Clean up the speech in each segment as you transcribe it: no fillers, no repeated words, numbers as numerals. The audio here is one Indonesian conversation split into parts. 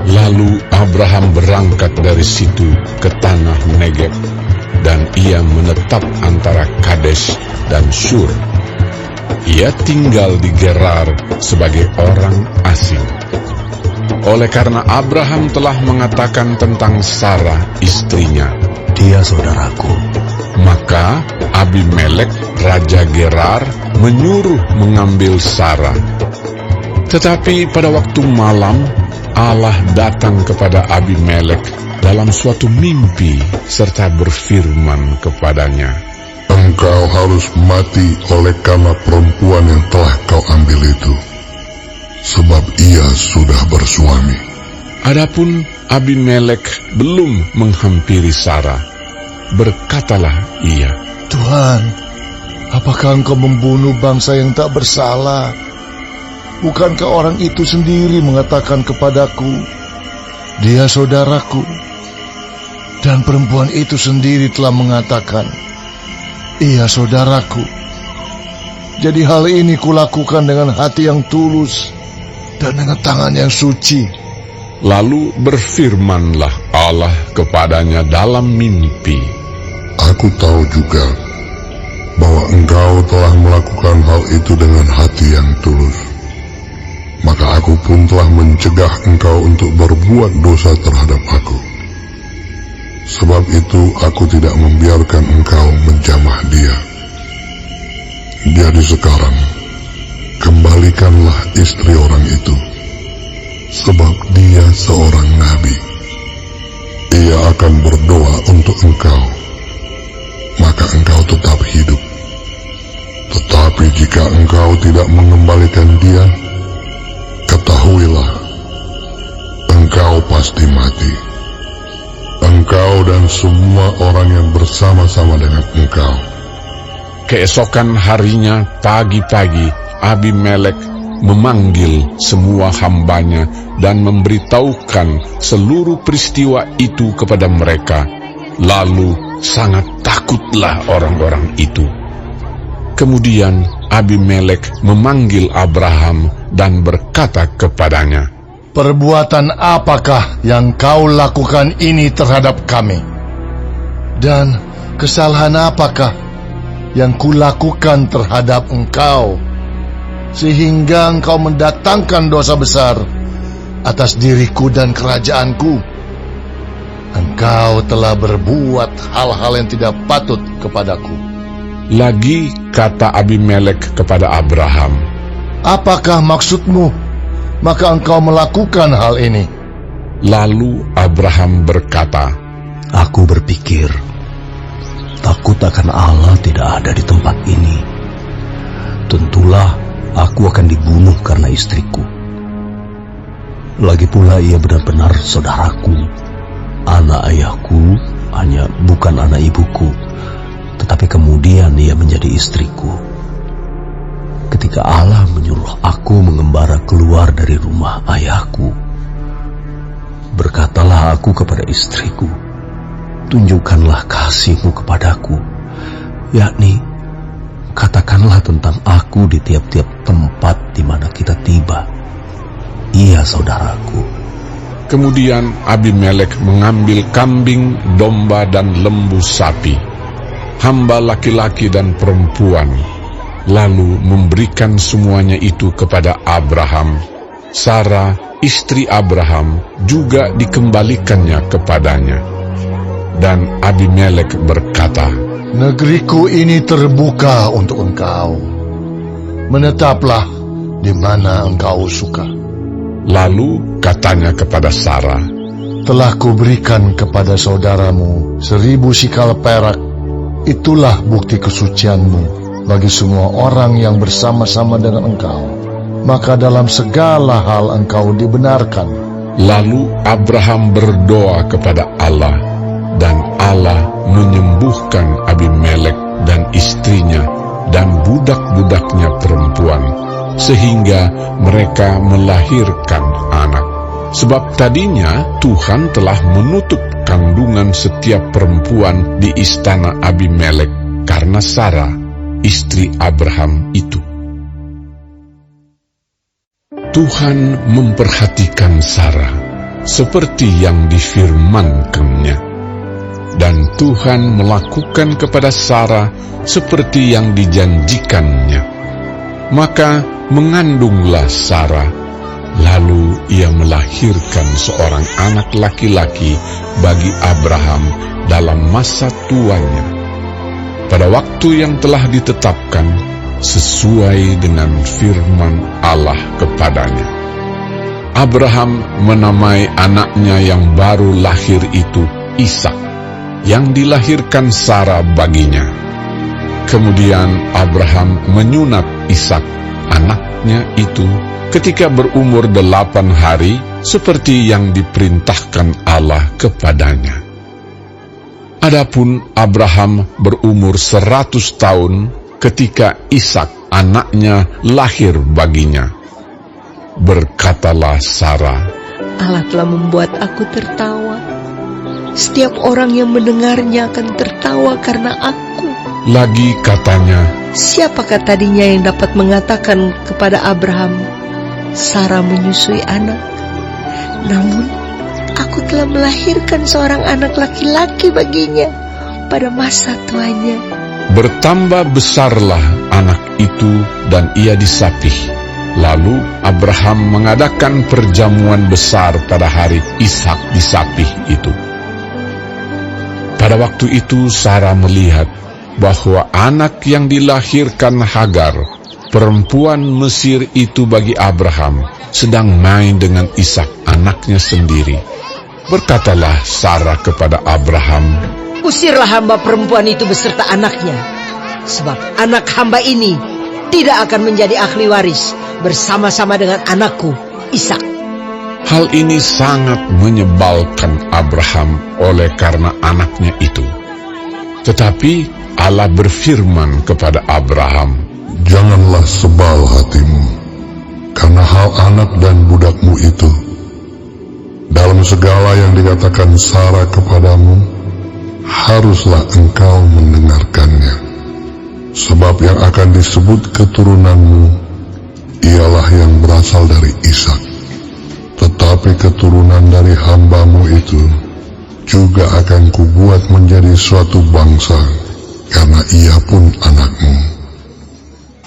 Lalu Abraham berangkat dari situ ke tanah Negeb, dan ia menetap antara Kades dan Shur. Ia tinggal di Gerar sebagai orang asing. Oleh karena Abraham telah mengatakan tentang Sarah istrinya, "Dia saudaraku," maka Abimelek raja Gerar menyuruh mengambil Sarah. Tetapi pada waktu malam Allah datang kepada Abimelek dalam suatu mimpi serta berfirman kepadanya, "Engkau harus mati oleh karena perempuan yang telah kau ambil itu, sebab ia sudah bersuami." Adapun Abimelek belum menghampiri Sarah. Berkatalah ia, "Tuhan, apakah engkau membunuh bangsa yang tak bersalah? Bukankah orang itu sendiri mengatakan kepadaku, 'Dia saudaraku'? Dan perempuan itu sendiri telah mengatakan, 'Ia saudaraku.' Jadi hal ini kulakukan dengan hati yang tulus dan dengan tangan yang suci." Lalu berfirmanlah Allah kepadanya dalam mimpi, "Aku tahu juga bahwa engkau telah melakukan hal itu dengan hati yang tulus. Maka aku pun telah mencegah engkau untuk berbuat dosa terhadap aku. Sebab itu aku tidak membiarkan engkau menjamah dia. Jadi sekarang, kembalikanlah istri orang itu, sebab dia seorang nabi. Ia akan berdoa untuk engkau, maka engkau tetap hidup. Tetapi jika engkau tidak mengembalikan dia, ketahuilah, engkau pasti mati. Engkau dan semua orang yang bersama-sama dengan engkau." Keesokan harinya pagi-pagi Abimelek memanggil semua hambanya dan memberitahukan seluruh peristiwa itu kepada mereka. Lalu sangat takutlah orang-orang itu. Kemudian Abimelek memanggil Abraham dan berkata kepadanya, "Perbuatan apakah yang kau lakukan ini terhadap kami? Dan kesalahan apakah yang kulakukan terhadap engkau, sehingga engkau mendatangkan dosa besar atas diriku dan kerajaanku? Engkau telah berbuat hal-hal yang tidak patut kepadaku." Lagi kata Abimelek kepada Abraham, "Apakah maksudmu, maka engkau melakukan hal ini?" Lalu Abraham berkata, "Aku berpikir, takut akan Allah tidak ada di tempat ini. Tentulah aku akan dibunuh karena istriku. Lagi pula ia benar-benar saudaraku. Anak ayahku hanya bukan anak ibuku, tetapi kemudian ia menjadi istriku. Ketika Allah menyuruh aku mengembara keluar dari rumah ayahku, berkatalah aku kepada istriku, 'Tunjukkanlah kasih-Mu kepadaku, yakni katakanlah tentang aku di tiap-tiap tempat di mana kita tiba. Ia saudaraku.' Kemudian Abimelek mengambil kambing, domba, dan lembu sapi, hamba laki-laki dan perempuan, lalu memberikan semuanya itu kepada Abraham. Sarah, istri Abraham, juga dikembalikannya kepadanya. Dan Abimelek berkata, "Negeriku ini terbuka untuk engkau. Menetaplah di mana engkau suka." Lalu katanya kepada Sarah, "Telah kuberikan kepada saudaramu 1000 sikal perak. Itulah bukti kesucianmu bagi semua orang yang bersama-sama dengan engkau. Maka dalam segala hal engkau dibenarkan." Lalu Abraham berdoa kepada Allah, dan Allah menyembuhkan Abimelek dan istrinya dan budak-budaknya perempuan, sehingga mereka melahirkan anak. Sebab tadinya Tuhan telah menutup kandungan setiap perempuan di istana Abimelek karena Sarah, istri Abraham itu. Tuhan memperhatikan Sarah seperti yang difirmankannya. Dan Tuhan melakukan kepada Sarah seperti yang dijanjikannya. Maka mengandunglah Sarah, lalu ia melahirkan seorang anak laki-laki bagi Abraham dalam masa tuanya, pada waktu yang telah ditetapkan sesuai dengan firman Allah kepadanya. Abraham menamai anaknya yang baru lahir itu Ishak, yang dilahirkan Sarah baginya. Kemudian Abraham menyunat Ishak, anaknya itu, ketika berumur 8 hari, seperti yang diperintahkan Allah kepadanya. Adapun Abraham berumur 100 tahun ketika Ishak, anaknya, lahir baginya. Berkatalah Sarah, Allah telah membuat aku tertawa. Setiap orang yang mendengarnya akan tertawa karena aku. Lagi katanya, Siapakah tadinya yang dapat mengatakan kepada Abraham, Sarah menyusui anak? Namun, aku telah melahirkan seorang anak laki-laki baginya pada masa tuanya. bertambah besarlah anak itu dan ia disapih. Lalu Abraham mengadakan perjamuan besar pada hari Ishak disapih itu. Pada waktu itu Sarah melihat bahwa anak yang dilahirkan Hagar, perempuan Mesir itu bagi Abraham, sedang main dengan Ishak anaknya sendiri. Berkatalah Sarah kepada Abraham, Usirlah hamba perempuan itu beserta anaknya, sebab anak hamba ini tidak akan menjadi ahli waris bersama-sama dengan anakku Ishak. hal ini sangat menyebalkan Abraham oleh karena anaknya itu. Tetapi Allah berfirman kepada Abraham, Janganlah sebal hatimu karena hal anak dan budakmu itu. Dalam segala yang dikatakan Sarah kepadamu, haruslah engkau mendengarkannya. Sebab yang akan disebut keturunanmu ialah yang berasal dari Ishak. Tetapi keturunan dari hambamu itu juga akan kubuat menjadi suatu bangsa, karena ia pun anakmu.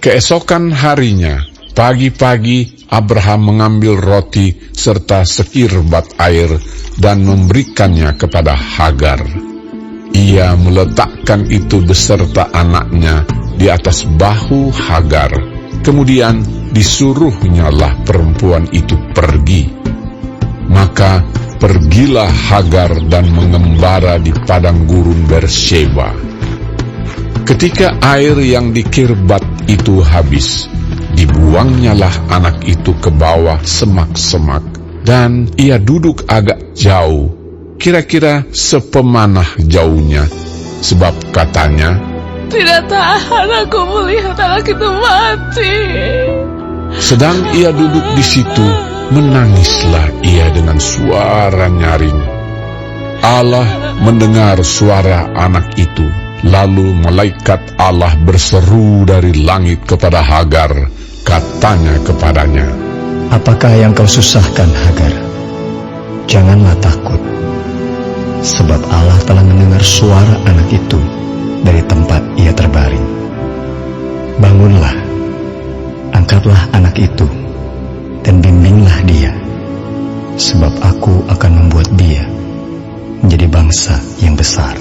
Keesokan harinya, pagi-pagi Abraham mengambil roti serta sekirbat air dan memberikannya kepada Hagar. Ia meletakkan itu beserta anaknya di atas bahu Hagar. Kemudian disuruhnyalah perempuan itu pergi. Maka pergilah Hagar dan mengembara di padang gurun Beersheba. Ketika air yang dikirbat itu habis, dibuangnyalah anak itu ke bawah semak-semak, dan ia duduk agak jauh, kira-kira sepemanah jauhnya, sebab katanya, Tidak tahan aku melihat anak itu mati. sedang ia duduk di situ, menangislah ia dengan suara nyaring. Allah mendengar suara anak itu, lalu malaikat Allah berseru dari langit kepada Hagar, katanya kepadanya, Apakah yang kau susahkan, Hagar? Janganlah takut, sebab Allah telah mendengar suara anak itu dari tempat ia terbaring. Bangunlah, angkatlah anak itu, dan bimbinglah dia, sebab aku akan membuat dia menjadi bangsa yang besar.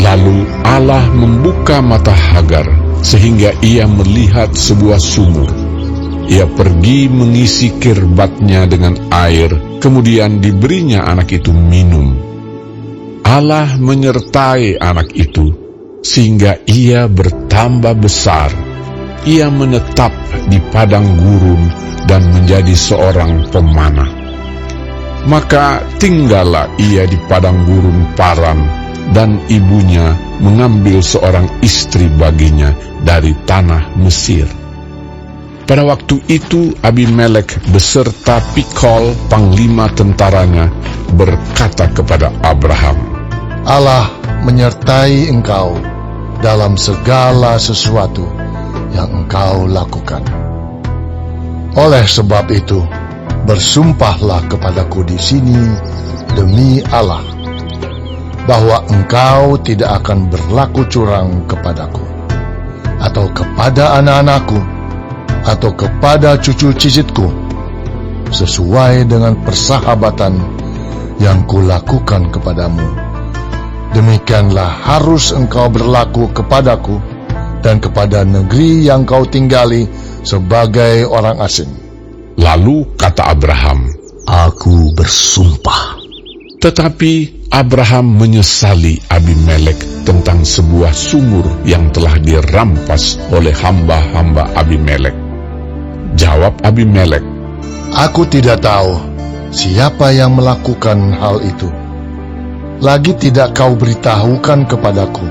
Lalu Allah membuka mata Hagar, sehingga ia melihat sebuah sumur. Ia pergi mengisi kirbatnya dengan air, kemudian diberinya anak itu minum. Allah menyertai anak itu, sehingga ia bertambah besar. Ia menetap di padang gurun dan menjadi seorang pemanah. Maka tinggallah ia di padang gurun Paran, dan ibunya mengambil seorang istri baginya dari tanah Mesir. Pada waktu itu Abimelek beserta Pikol, panglima tentaranya, berkata kepada Abraham, Allah menyertai engkau dalam segala sesuatu yang engkau lakukan. Oleh sebab itu, Bersumpahlah kepadaku di sini demi Allah, bahwa engkau tidak akan berlaku curang kepadaku, atau kepada anak-anakku, atau kepada cucu cicitku, sesuai dengan persahabatan yang kulakukan kepadamu. Demikianlah harus engkau berlaku kepadaku dan kepada negeri yang kau tinggali sebagai orang asing. Lalu kata Abraham, Aku bersumpah. tetapi Abraham menyesali Abimelek tentang sebuah sumur yang telah dirampas oleh hamba-hamba Abimelek. Jawab Abimelek, Aku tidak tahu siapa yang melakukan hal itu. Lagi tidak kau beritahukan kepadaku,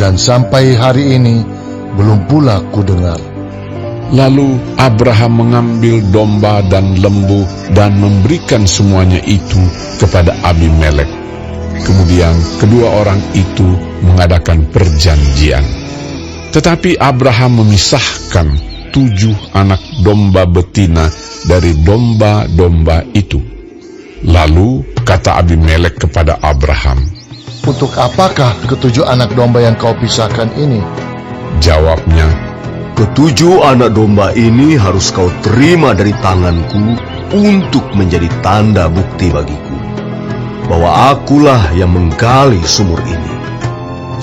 dan sampai hari ini belum pula ku dengar. Lalu Abraham mengambil domba dan lembu dan memberikan semuanya itu kepada Abimelek. Kemudian kedua orang itu mengadakan perjanjian. Tetapi Abraham memisahkan 7 anak domba betina dari domba-domba itu. Lalu kata Abimelek kepada Abraham, Untuk apakah ke-7 anak domba yang kau pisahkan ini? Jawabnya, Ke-7 anak domba ini harus kau terima dari tanganku untuk menjadi tanda bukti bagiku, bahwa akulah yang menggali sumur ini.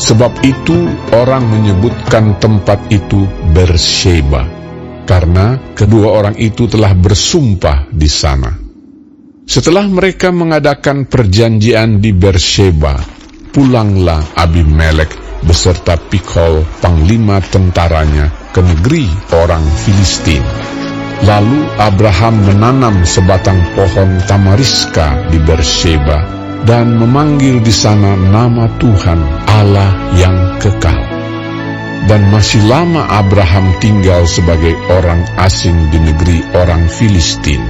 sebab itu orang menyebutkan tempat itu Bersheba, karena kedua orang itu telah bersumpah di sana. Setelah mereka mengadakan perjanjian di Bersheba, pulanglah Abimelek beserta Pikhol, panglima tentaranya, ke negeri orang Filistin. Lalu Abraham menanam sebatang pohon tamariska di Bersheba dan memanggil di sana nama Tuhan, Allah yang kekal. Dan masih lama Abraham tinggal sebagai orang asing di negeri orang Filistin.